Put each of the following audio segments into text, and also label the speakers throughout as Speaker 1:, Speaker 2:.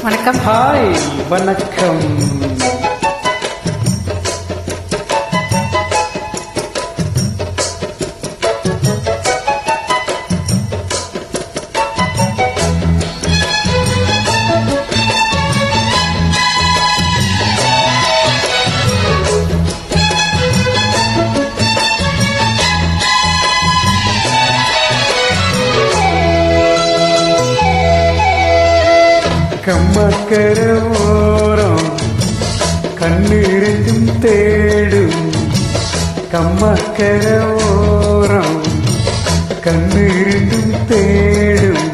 Speaker 1: வணக்கம்.
Speaker 2: ஹாய், வணக்கம். கம்மக்கர ஓரம் கண்ணிருந்தும் தேடும், கம்மக்கர ஓரம் கண்ணிருந்தும் தேடும்.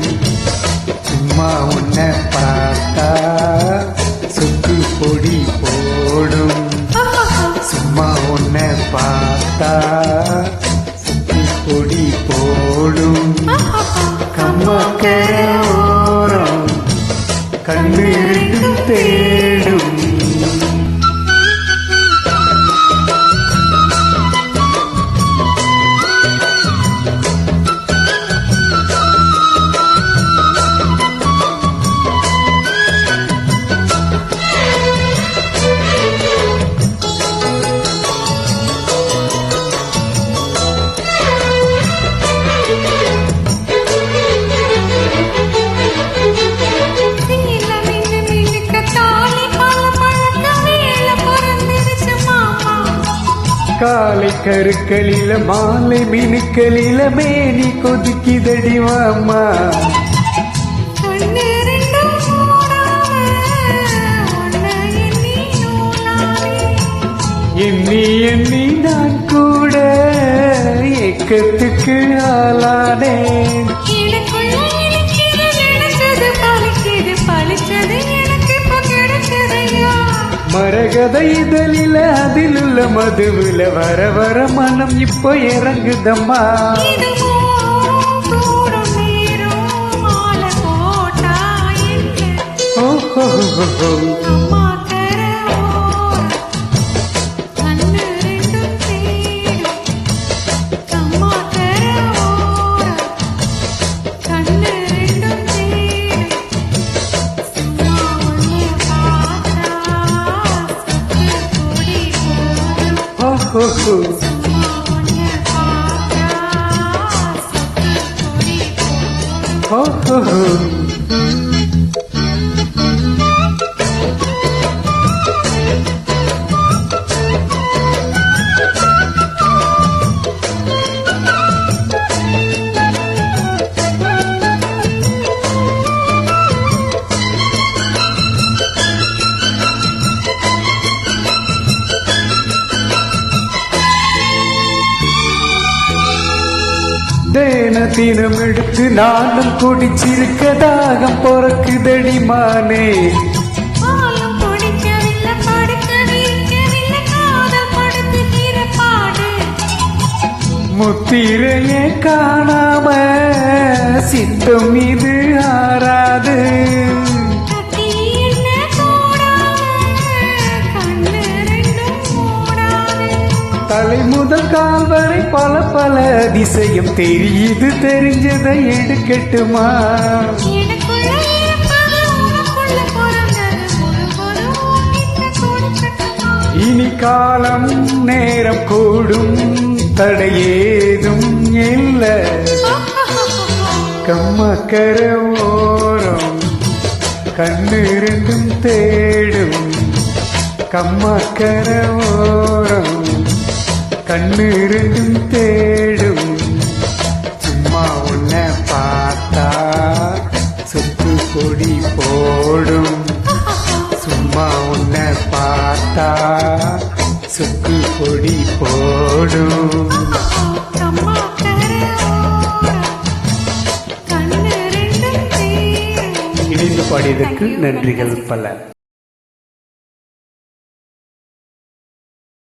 Speaker 2: சும்மா உன்னை பார்த்தா சுக்கு பொடி போடும், சும்மா உன்னை பார்த்தா சுக்கு பொடி போடும். கம்மக்கர ஓரம் கண்ணிருந்தும் தேடும். காலை கருக்களில மாலை மினுக்களில மேனி கொதிக்குதடி வாமா. எண்ணி எண்ணி நான் கூட ஏக்கத்துக்கு ஆளானேன். மரகத இதழில அதிலுள்ள மதுவுல வர வர மனம் இப்போ இறங்குதம்மா. தினம் எடுத்து நானும் குடிச்சிருக்க தாகம் பொறக்குதடி மானே. முத்திரையே காணாம சித்தம் இது ஆறாது. தலை முதல் கால் வரை பல பல அதிசயம் தெரியுது, தெரிஞ்சதை எடுக்கட்டுமா? இனி காலம் நேரம் கூடும், தடையேதும் இல்ல. கம்மக்கர ஓரம் கண்ணிருந்தும் தேடும், கம்மக்கர ஓரம் கண்ணிருந்தும் தேடும். சும்மா உன்னை பார்த்தா சுக்கு பொடி போடும், சும்மா உன்னை பார்த்தா சுக்கு பொடி போடும். இணைந்து பாடியதற்கு நன்றிகள் பல.